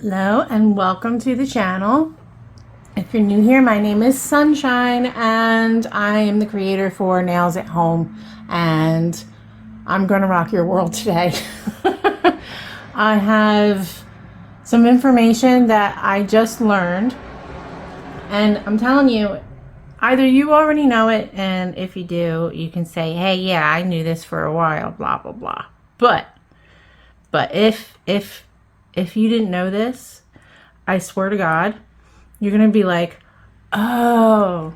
Hello and welcome to the channel. If you're new here, my name is Sunshine and I am the creator for Nails at Home, and I'm going to rock your world today. I have some information that I just learned, and I'm telling you, either you already know it, and if you do, you can say, hey, yeah, I knew this for a while, blah blah blah. But if you didn't know this, I swear to God, you're going to be like, oh.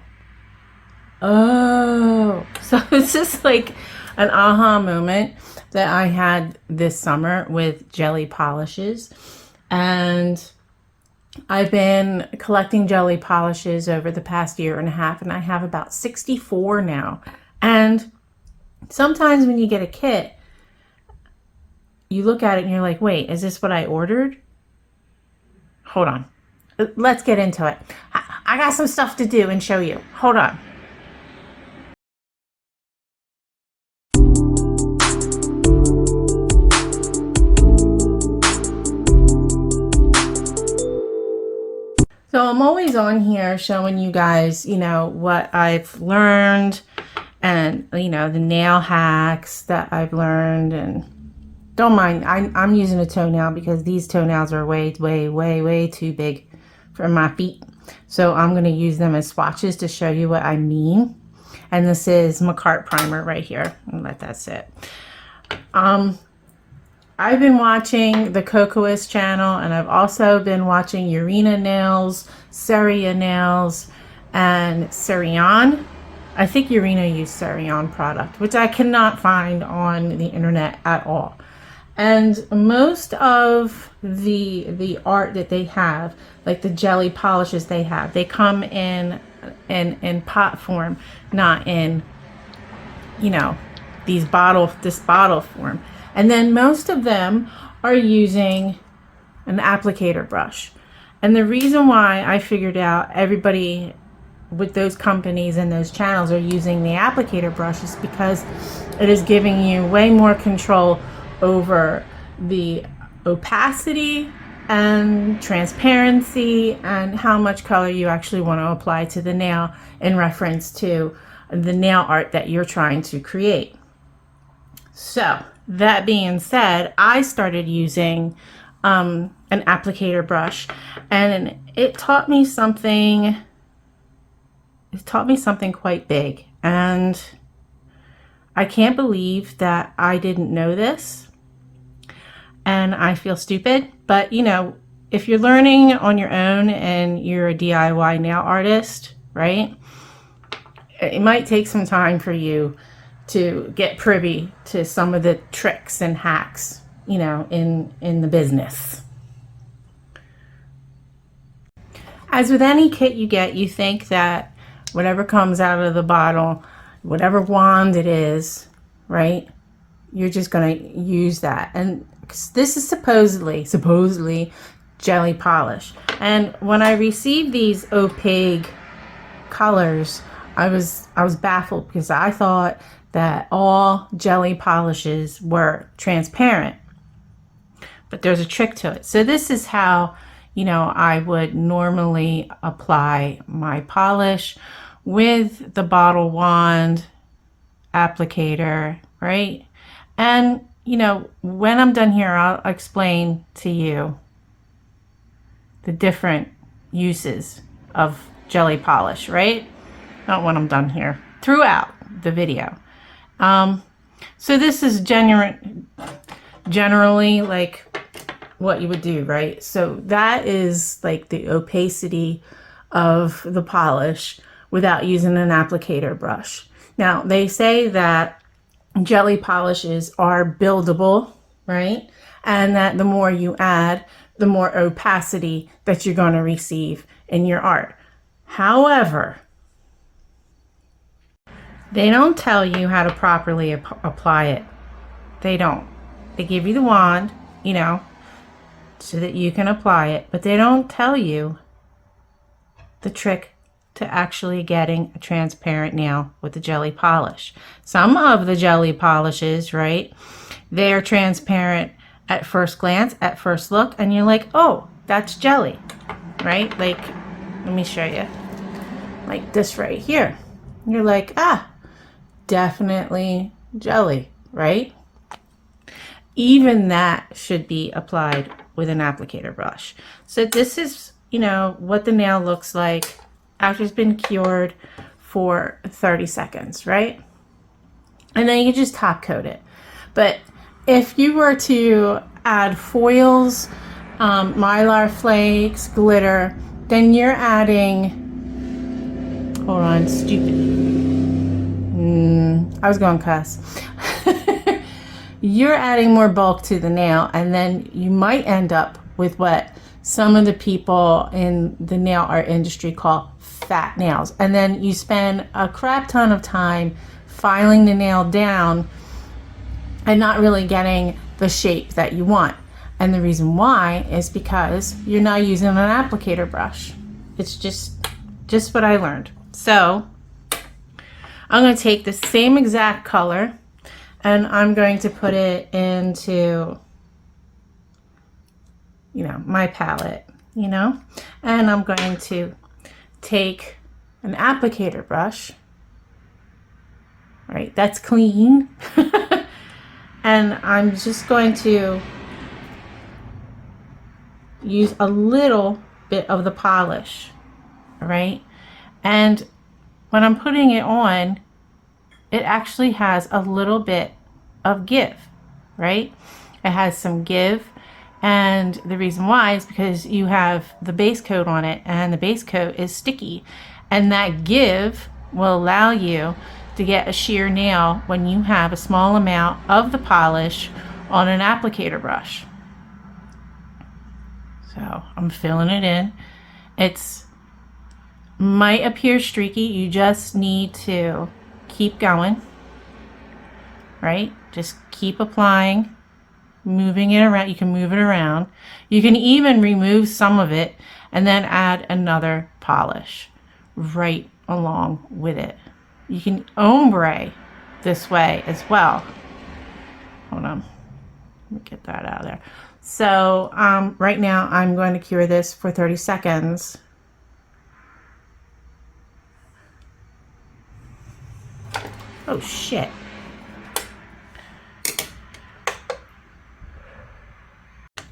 So it's just like an aha moment that I had this summer with jelly polishes. And I've been collecting jelly polishes over the past year and a half, and I have about 64 now. And sometimes when you get a kit, you look at it and you're like, wait, is this what I ordered? Hold on. Let's get into it. I got some stuff to do and show you. Hold on. So I'm always on here showing you guys, what I've learned and, the nail hacks that I've learned. And don't mind, I'm using a toenail because these toenails are way too big for my feet. So I'm going to use them as swatches to show you what I mean. And this is McCart primer right here. And let that sit. I've been watching the Cocoas channel, and I've also been watching Urena Nails, Ceria Nails, and Cerion. I think Urena used Cerion product, which I cannot find on the internet at all. And most of the art that they have, like the jelly polishes they have, they come in pot form, not in, this bottle form. And then most of them are using an applicator brush. And the reason why I figured out everybody with those companies and those channels are using the applicator brush is because it is giving you way more control over the opacity and transparency and how much color you actually want to apply to the nail in reference to the nail art that you're trying to create. So that being said, I started using an applicator brush, and it taught me something. It taught me something quite big, and I can't believe that I didn't know this, and I feel stupid. But if you're learning on your own and you're a DIY nail artist, right, it might take some time for you to get privy to some of the tricks and hacks, in the business. As with any kit you get, you think that whatever comes out of the bottle, whatever wand it is, right, you're just going to use that. And this is supposedly jelly polish. And when I received these opaque colors, I was baffled because I thought that all jelly polishes were transparent. But there's a trick to it. So this is how, I would normally apply my polish with the bottle wand applicator, right? And, when I'm done here, I'll explain to you the different uses of jelly polish, right? Not when I'm done here, throughout the video. So this is generally like what you would do, right? So that is like the opacity of the polish without using an applicator brush. Now, they say that jelly polishes are buildable, right? And that the more you add, the more opacity that you're going to receive in your art. However, they don't tell you how to properly apply it. They don't. They give you the wand, so that you can apply it, but they don't tell you the trick to actually getting a transparent nail with the jelly polish. Some of the jelly polishes, right, they are transparent at first glance, at first look, and you're like, oh, that's jelly, right? Like, let me show you. Like this right here. You're like, ah, definitely jelly, right? Even that should be applied with an applicator brush. So this is, you know, what the nail looks like after it's been cured for 30 seconds, right? And then you can just top coat it. But if you were to add foils, mylar flakes, glitter, then you're adding, hold on, stupid. I was going cuss. You're adding more bulk to the nail, and then you might end up with what some of the people in the nail art industry call fat nails. And then you spend a crap ton of time filing the nail down and not really getting the shape that you want. And the reason why is because you're not using an applicator brush. It's just what I learned. So I'm going to take the same exact color and I'm going to put it into, you know, my palette, you know, and I'm going to take an applicator brush, right? That's clean. And I'm just going to use a little bit of the polish, right? And when I'm putting it on, it actually has a little bit of give, right? It has some give, and the reason why is because you have the base coat on it, and the base coat is sticky, and that give will allow you to get a sheer nail when you have a small amount of the polish on an applicator brush. So I'm filling it in. It's might appear streaky. You just need to keep going, right? Just keep applying, moving it around. You can move it around. You can even remove some of it and then add another polish right along with it. You can ombre this way as well. Hold on, let me get that out of there. So right now I'm going to cure this for 30 seconds. Oh shit.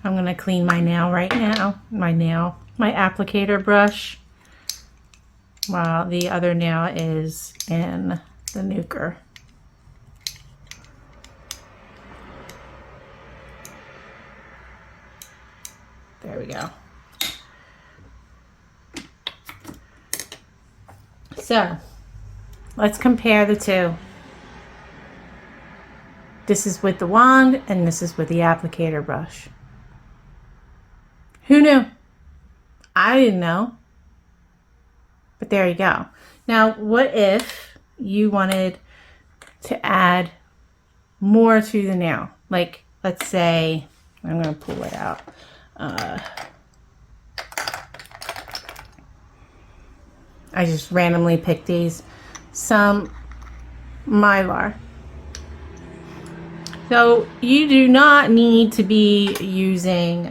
I'm gonna clean my nail right now. My applicator brush, while the other nail is in the nuker. There we go. So let's compare the two. This is with the wand and this is with the applicator brush. Who knew? I didn't know. But there you go. Now, what if you wanted to add more to the nail? Like, let's say, I'm going to pull it out. I just randomly picked these. Some mylar. So you do not need to be using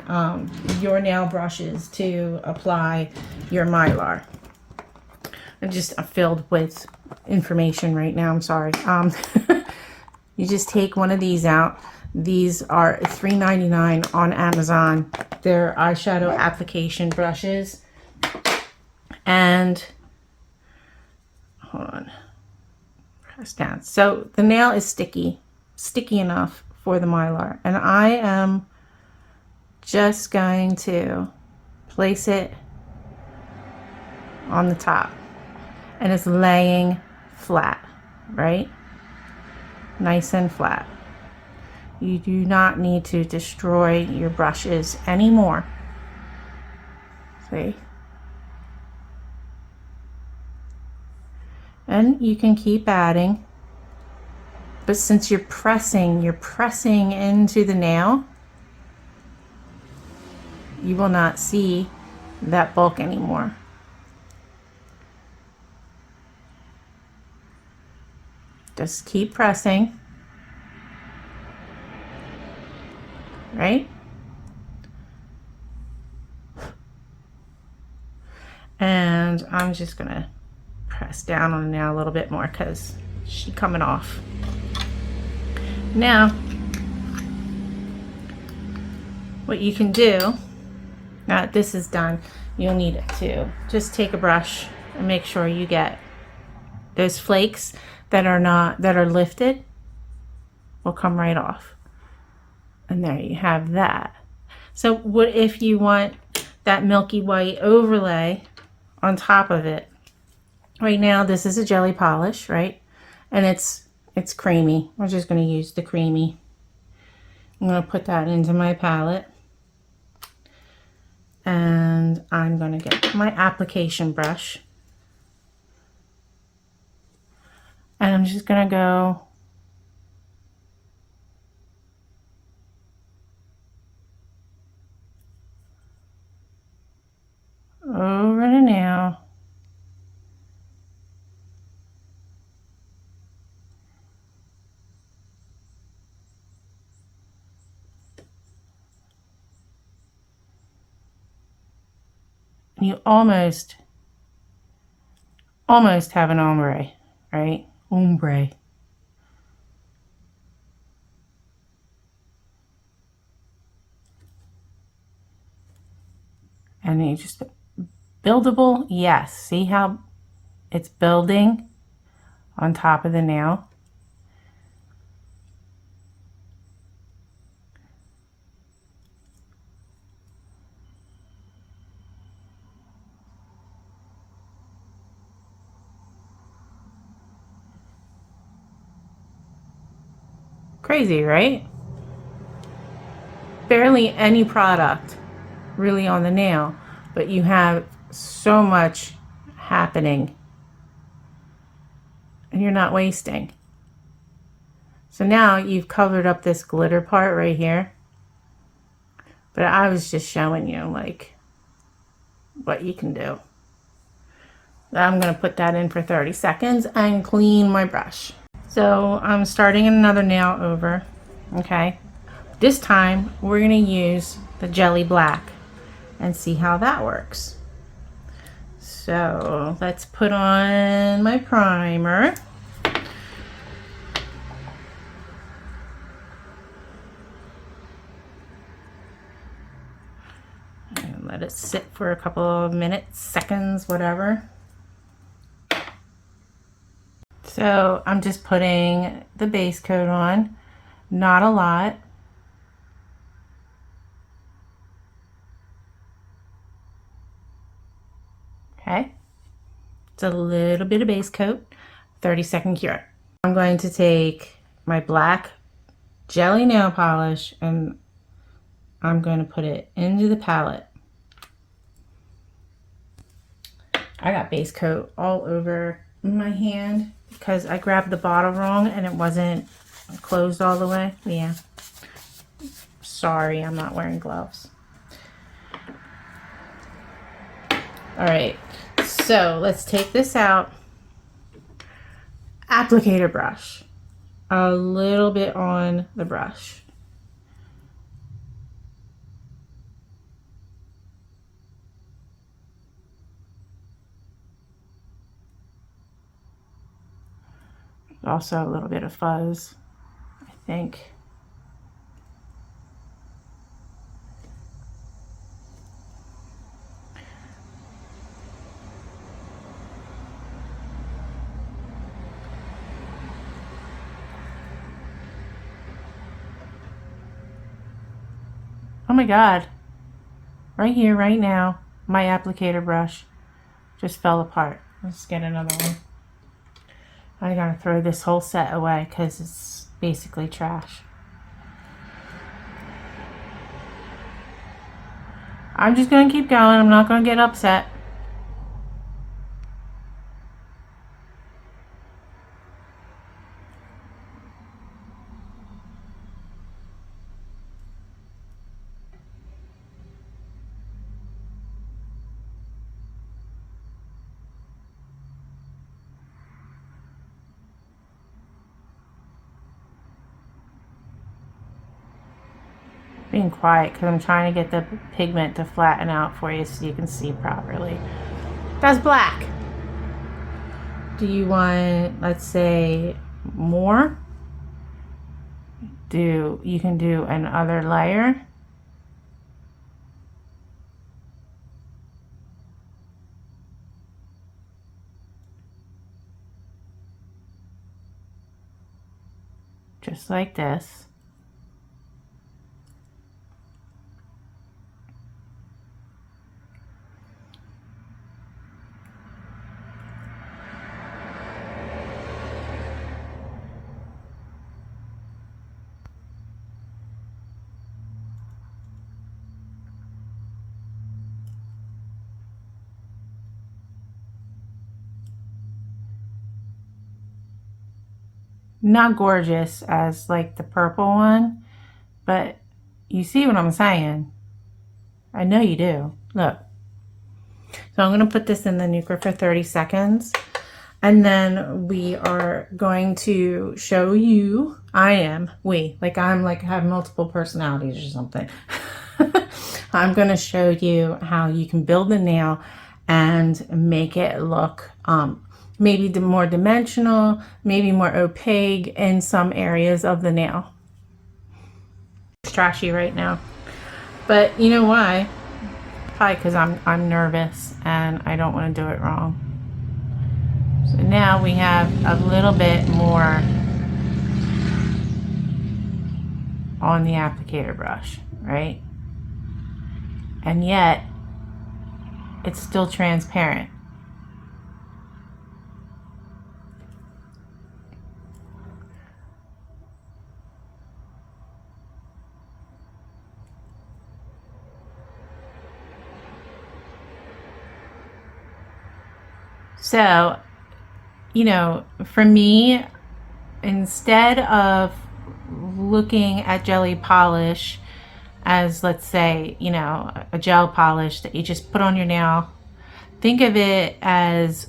your nail brushes to apply your mylar. I'm just filled with information right now. I'm sorry. You just take one of these out. These are $3.99 on Amazon. They're eyeshadow application brushes. And hold on, press down. So the nail is sticky enough for the mylar, and I am just going to place it on the top, and it's laying flat, right? Nice and flat. You do not need to destroy your brushes anymore. See? And you can keep adding, but since you're pressing into the nail, you will not see that bulk anymore. Just keep pressing, right? And I'm just gonna press down on it now a little bit more because she's coming off. Now, what you can do, now that this is done, you'll need it to just take a brush and make sure you get those flakes that are lifted will come right off. And there you have that. So what if you want that milky white overlay on top of it? Right now this is a jelly polish, right? And it's creamy. We're just going to use the creamy. I'm going to put that into my palette. And I'm going to get my application brush. And I'm just going to go over the nail. You almost have an ombre, right? Ombre. And you just buildable, yes. See how it's building on top of the nail? Crazy, right? Barely any product really on the nail, but you have so much happening and you're not wasting. So now you've covered up this glitter part right here, but I was just showing you like what you can do. I'm going to put that in for 30 seconds and clean my brush. So I'm starting another nail over, okay? This time we're going to use the jelly black and see how that works. So let's put on my primer. And let it sit for a couple of minutes, seconds, whatever. So I'm just putting the base coat on, not a lot. Okay, it's a little bit of base coat, 30-second cure. I'm going to take my black jelly nail polish and I'm going to put it into the palette. I got base coat all over my hand because I grabbed the bottle wrong and it wasn't closed all the way. Yeah, sorry, I'm not wearing gloves. All right, so let's take this out. Applicator brush, a little bit on the brush. Also a little bit of fuzz, I think. Oh my God, right here, right now, my applicator brush just fell apart. Let's get another one. I gotta throw this whole set away because it's basically trash. I'm just gonna keep going. I'm not gonna get upset. Being quiet because I'm trying to get the pigment to flatten out for you so you can see properly. That's black. Do you want, let's say, more? You can do another layer. Just like this. Not gorgeous as like the purple one, but you see what I'm saying. I know you do. Look. So I'm going to put this in the nuker for 30 seconds. And then we are going to show you, I'm like have multiple personalities or something. I'm going to show you how you can build the nail and make it look maybe more dimensional, maybe more opaque in some areas of the nail. It's trashy right now. But you know why? Probably because I'm nervous and I don't want to do it wrong. So now we have a little bit more on the applicator brush, right? And yet it's still transparent. So, you know, for me, instead of looking at jelly polish as, let's say, you know, a gel polish that you just put on your nail, think of it as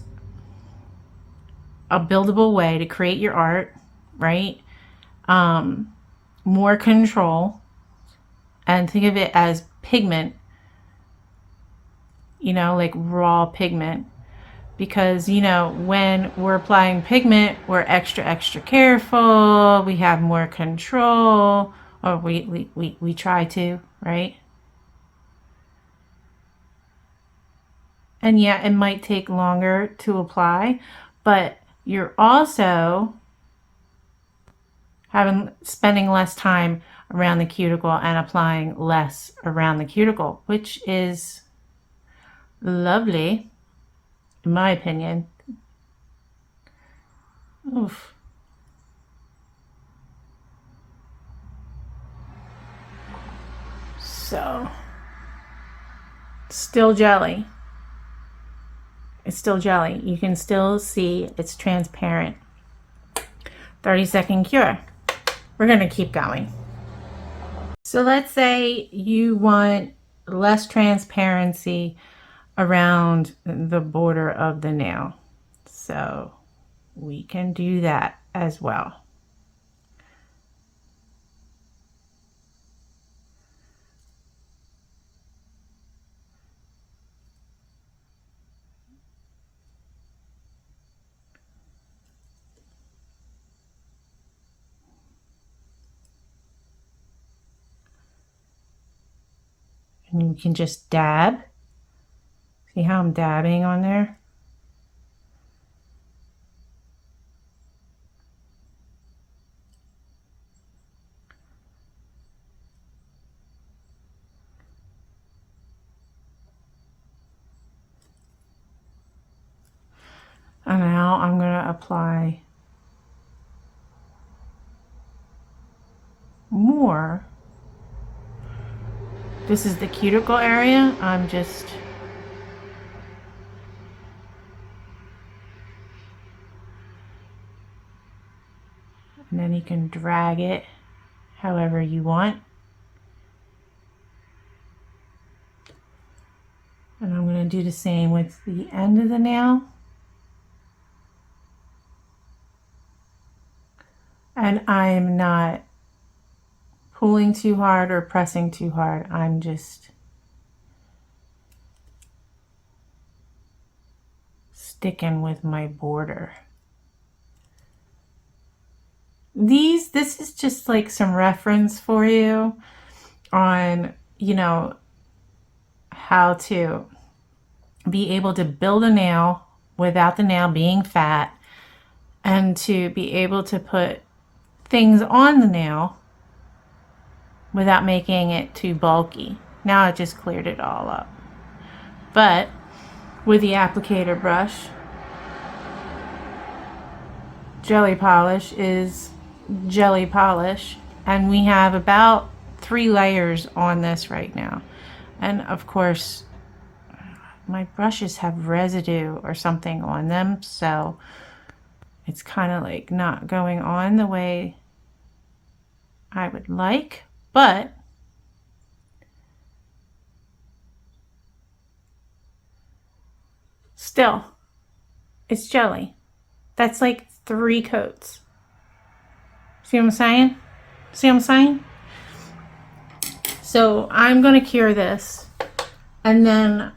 a buildable way to create your art, right? More control, and think of it as pigment, you know, like raw pigment. Because, you know, when we're applying pigment, we're extra careful. We have more control, or we try to, right? And yeah, it might take longer to apply, but you're also spending less time around the cuticle and applying less around the cuticle, which is lovely. In my opinion. Oof. So, still jelly. It's still jelly. You can still see it's transparent. 30-second cure. We're going to keep going. So let's say you want less transparency around the border of the nail. So we can do that as well. And you can just dab. See how I'm dabbing on there? And now I'm going to apply more. This is the cuticle area. I'm just and then you can drag it however you want. And I'm going to do the same with the end of the nail. And I'm not pulling too hard or pressing too hard. I'm just sticking with my border. This is just like some reference for you on, you know, how to be able to build a nail without the nail being fat, and to be able to put things on the nail without making it too bulky. Now I just cleared it all up. But with the applicator brush, jelly polish is jelly polish, and we have about 3 layers on this right now. And of course, my brushes have residue or something on them, so it's kind of like not going on the way I would like, but still, it's jelly. That's like 3 coats. See what I'm saying? See what I'm saying? So I'm going to cure this, and then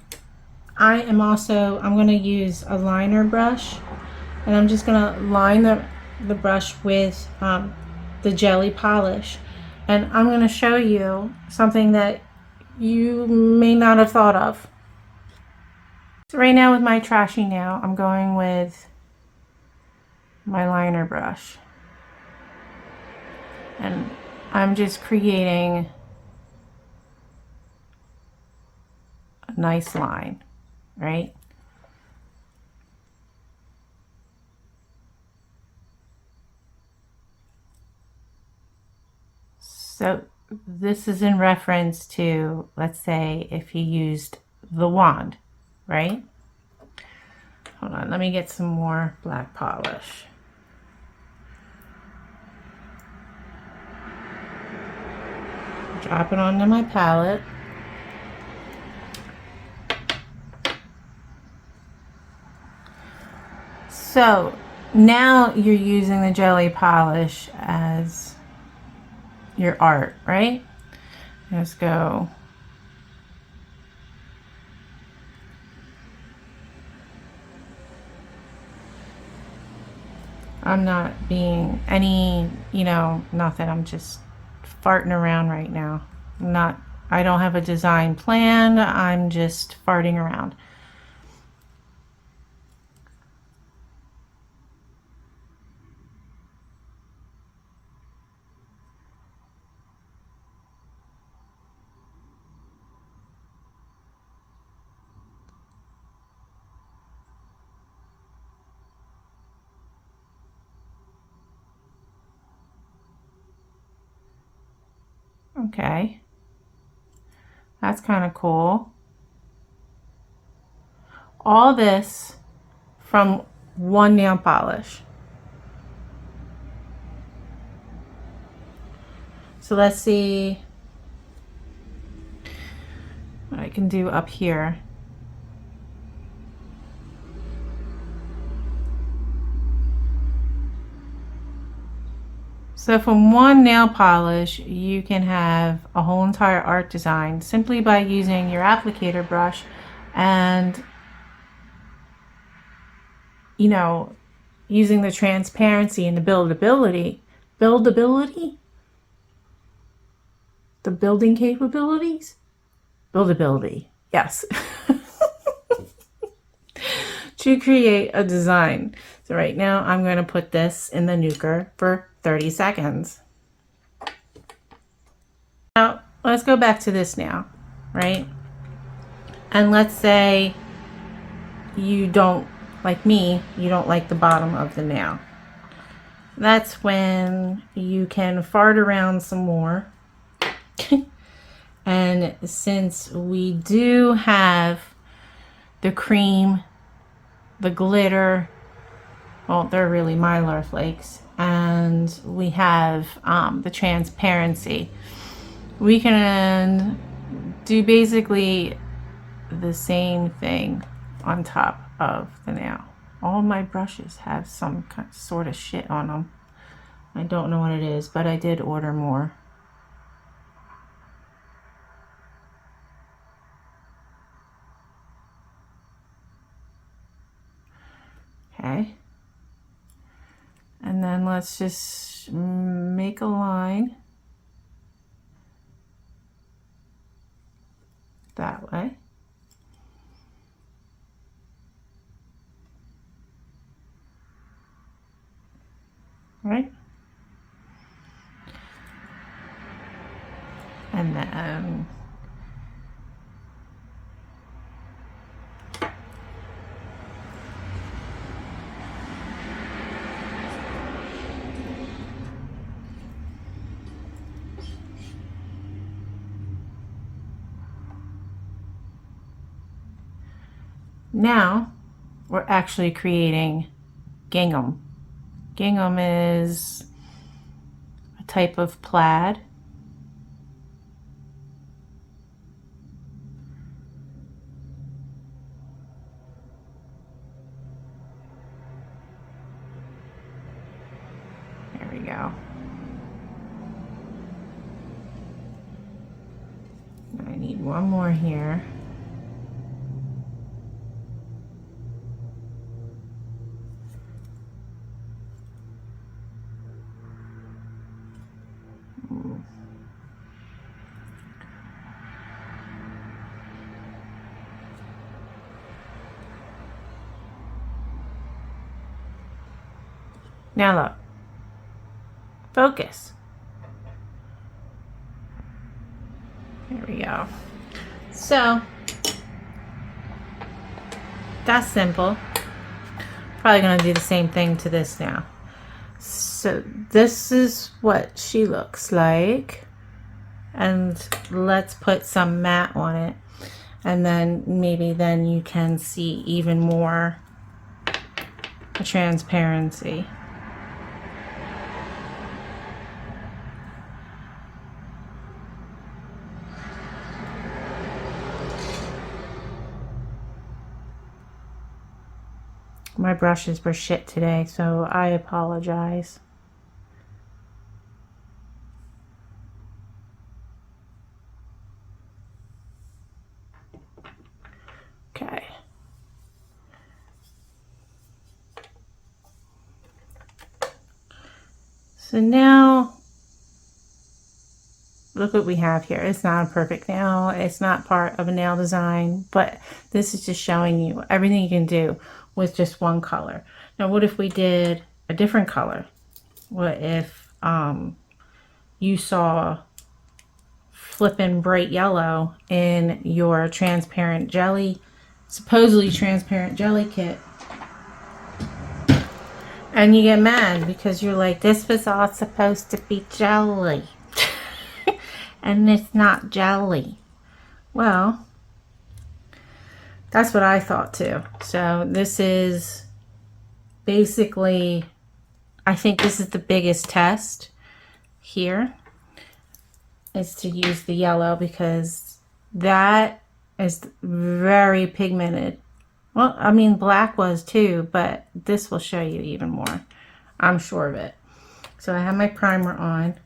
I'm going to use a liner brush, and I'm just going to line the brush with the jelly polish. And I'm going to show you something that you may not have thought of. So right now with my trashy nail, I'm going with my liner brush. And I'm just creating a nice line, right? So this is in reference to, let's say, if you used the wand, right? Hold on, let me get some more black polish. Drop it onto my palette. So now you're using the jelly polish as your art, right? Let's go. I'm not being any, nothing. I'm just farting around right now. I don't have a design plan. I'm just farting around. Okay. That's kind of cool. All this from one nail polish. So let's see what I can do up here. So from one nail polish, you can have a whole entire art design simply by using your applicator brush and, using the transparency and the buildability, the building capabilities, buildability, yes, to create a design. So right now I'm going to put this in the nuker for 30 seconds. Now let's go back to this now, right? And let's say you don't, like me, you don't like the bottom of the nail. That's when you can fart around some more. And since we do have the cream, the glitter, well, they're really Mylar flakes, and we have the transparency, we can do basically the same thing on top of the nail. All my brushes have some sort of shit on them. I don't know what it is, but I did order more. Okay. And then let's just make a line that way. Right? And then now we're actually creating gingham. Gingham is a type of plaid. There we go. I need one more here. Now look. Focus. There we go. So that's simple. Probably gonna do the same thing to this now. So this is what she looks like. And let's put some matte on it. And then maybe then you can see even more transparency. My brushes were shit today, so I apologize. Okay. So now, look what we have here. It's not a perfect nail. It's not part of a nail design, but this is just showing you everything you can do with just one color. Now, what if we did a different color? What if you saw flippin' bright yellow in your transparent jelly, supposedly transparent jelly kit, and you get mad because you're like, this was all supposed to be jelly and it's not jelly? Well, that's what I thought too. So this is basically, I think this is the biggest test here, is to use the yellow, because that is very pigmented. Well, I mean, black was too, but this will show you even more. I'm sure of it. So I have my primer on.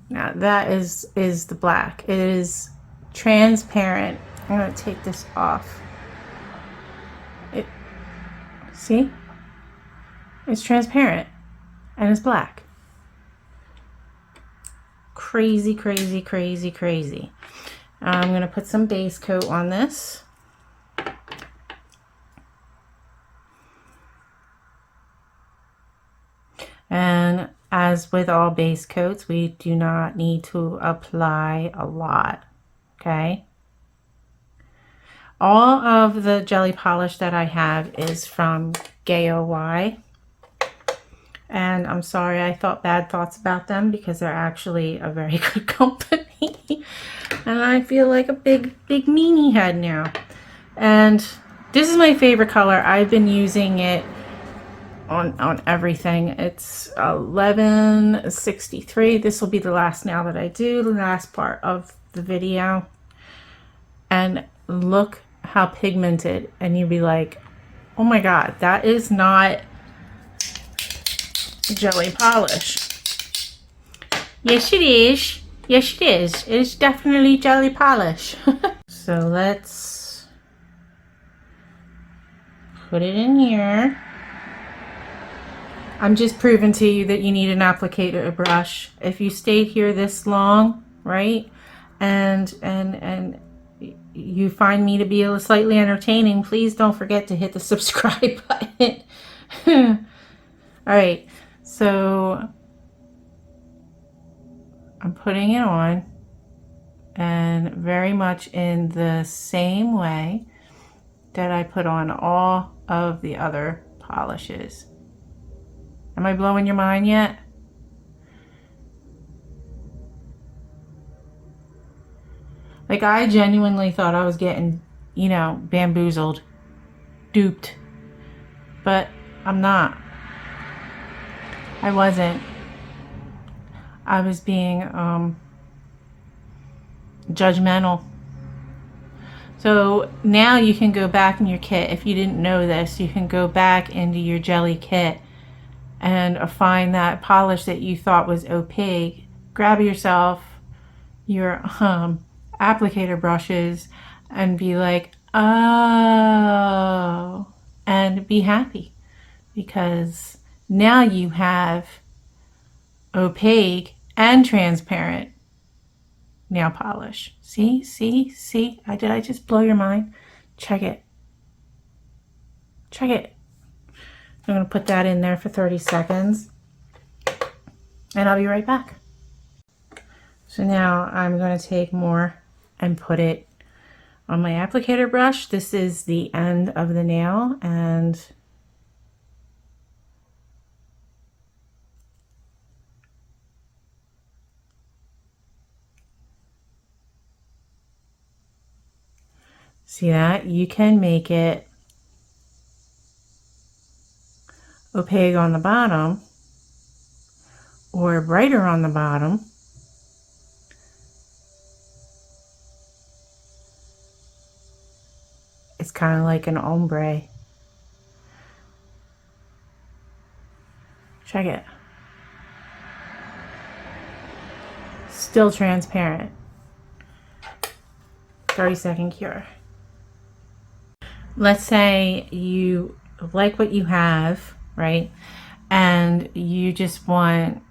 Now that is the black. It is transparent. I'm going to take this off. See? It's transparent and it's black. Crazy, crazy, crazy, crazy. I'm going to put some base coat on this. And as with all base coats, we do not need to apply a lot. Okay? All of the jelly polish that I have is from GAY. And I'm sorry, I thought bad thoughts about them, because they're actually a very good company. And I feel like a big meanie head now. And this is my favorite color. I've been using it on everything. It's 1163. This will be the last nail that I do, the last part of the video. And look how pigmented, and you'd be like, oh my god, that is not jelly polish. Yes it is. Yes it is. It is definitely jelly polish. So let's put it in here. I'm just proving to you that you need an applicator brush. If you stayed here this long, right, and you find me to be slightly entertaining, please don't forget to hit the subscribe button. All right, so I'm putting it on, and very much in the same way that I put on all of the other polishes. Am I blowing your mind yet? Like, I genuinely thought I was getting, you know, bamboozled, duped, but I'm not. I wasn't. I was being judgmental. So now you can go back in your kit. If you didn't know this, you can go back into your jelly kit and find that polish that you thought was opaque. Grab yourself your applicator brushes and be like, oh, and be happy, because now you have opaque and transparent nail polish. See? Did I just blow your mind? Check it. I'm going to put that in there for 30 seconds and I'll be right back. So now I'm going to take more and put it on my applicator brush. This is the end of the nail, and see that? You can make it opaque on the bottom or brighter on the bottom. It's kind of like an ombre. Check it. Still transparent. 30-second cure. Let's say you like what you have, right? And you just want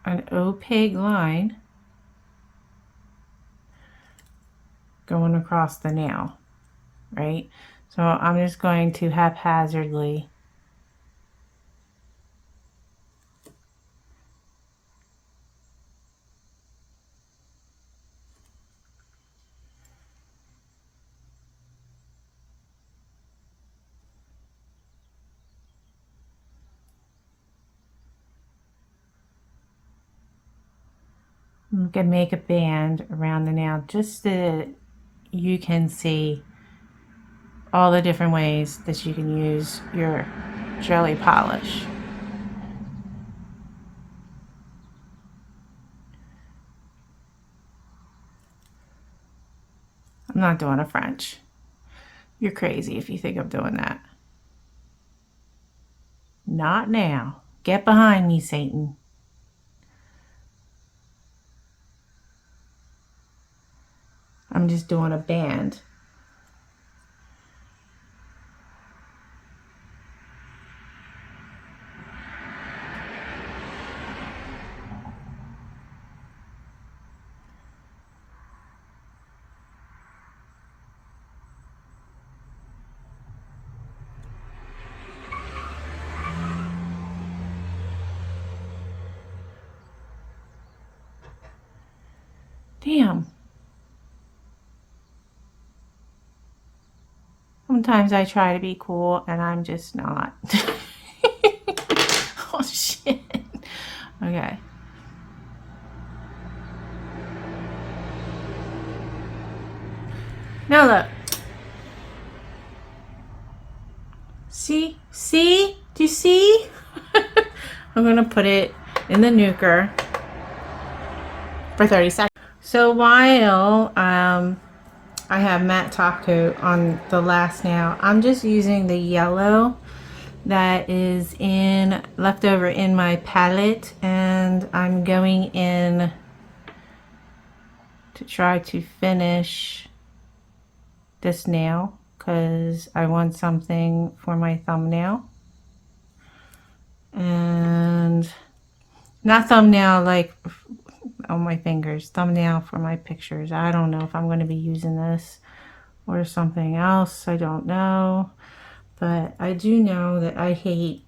an opaque line going across the nail, right? So I'm just going to haphazardly I'm gonna make a band around the nail just so that you can see all the different ways that you can use your jelly polish. I'm not doing a French. You're crazy if you think I'm doing that. Not now. Get behind me, Satan. I'm just doing a band. Damn. Sometimes I try to be cool and I'm just not. Oh shit. Okay. Now look. See? Do you see? I'm gonna put it in the nuker for 30 seconds. So while I have matte top coat on the last nail, I'm just using the yellow that is left over in my palette, and I'm going in to try to finish this nail because I want something for my thumbnail. And not thumbnail like on my fingers, thumbnail for my pictures. I don't know if I'm going to be using this or something else. I don't know. But I do know that I hate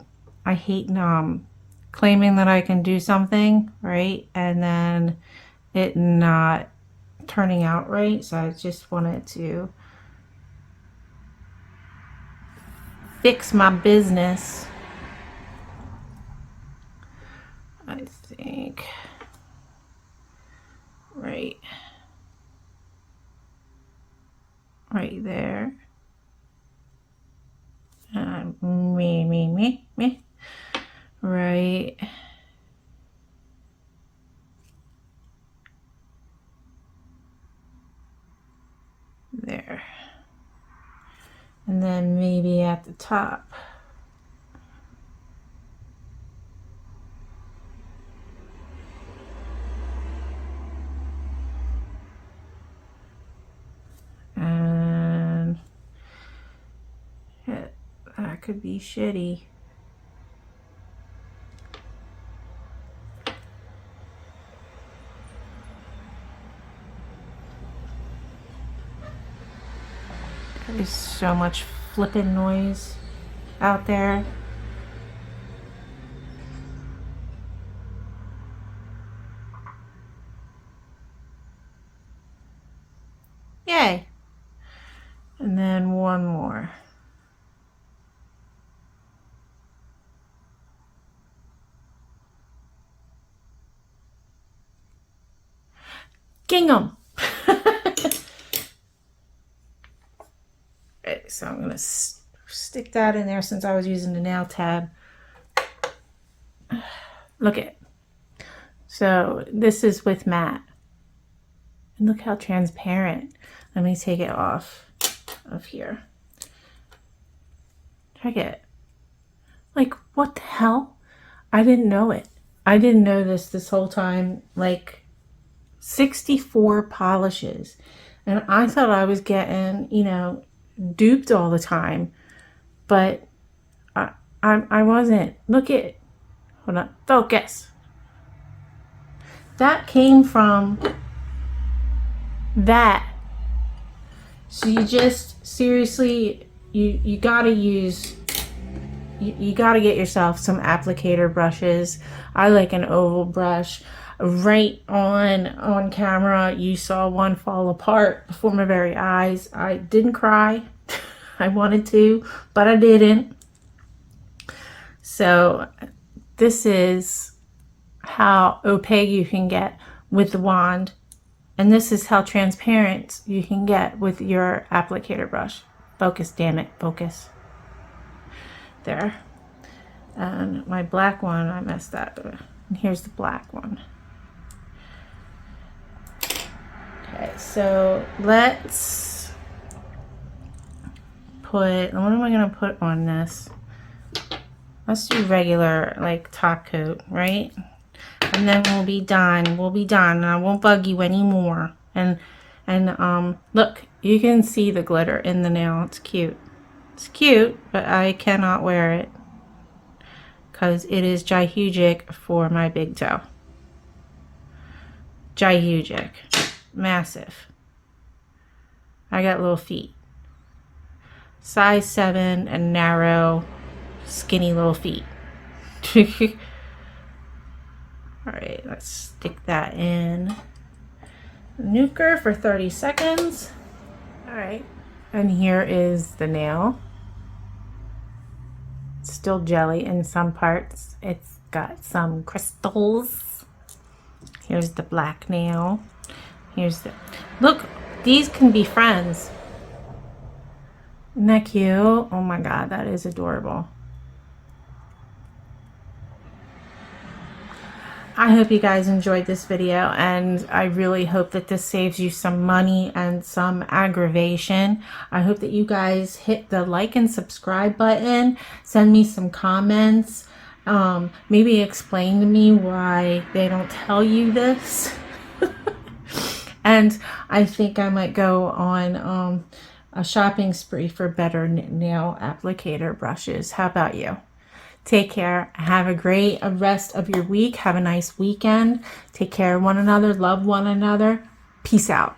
claiming that I can do something, right? And then it not turning out right. So I just wanted to fix my business. I think right there. Me. Right there. And then maybe at the top. And that could be shitty. There's so much flipping noise out there. Yay. And then one more. Gingham. Okay, so I'm going to stick that in there since I was using the nail tab. Look at it. So this is with matte. And look how transparent. Let me take it off of here. Check it. Like, what the hell? I didn't know it. I didn't know this whole time. Like, 64 polishes. And I thought I was getting, you know, duped all the time. But I wasn't. Look at, hold on, focus. That came from that. So you just, seriously, you gotta use, you gotta get yourself some applicator brushes. I like an oval brush. Right on camera, you saw one fall apart before my very eyes. I didn't cry. I wanted to, but I didn't. So this is how opaque you can get with the wand. And this is how transparent you can get with your applicator brush. Focus, damn it, focus. There. And my black one, I messed up. And here's the black one. Okay, so let's put, what am I going to put on this? Let's do regular, like, top coat, right? And then we'll be done. We'll be done. And I won't bug you anymore. And look, you can see the glitter in the nail. It's cute. It's cute, but I cannot wear it because it is gigantic for my big toe. Gigantic. Massive. I got little feet. Size 7 and narrow, skinny little feet. Alright, let's stick that in nuker for 30 seconds. Alright, and here is the nail. It's still jelly in some parts. It's got some crystals. Here's the black nail. Here's the, look, these can be friends. Isn't that cute? Oh my god, that is adorable. I hope you guys enjoyed this video, and I really hope that this saves you some money and some aggravation. I hope that you guys hit the like and subscribe button, send me some comments, maybe explain to me why they don't tell you this. And I think I might go on a shopping spree for better nail applicator brushes. How about you? Take care. Have a great rest of your week. Have a nice weekend. Take care of one another. Love one another. Peace out.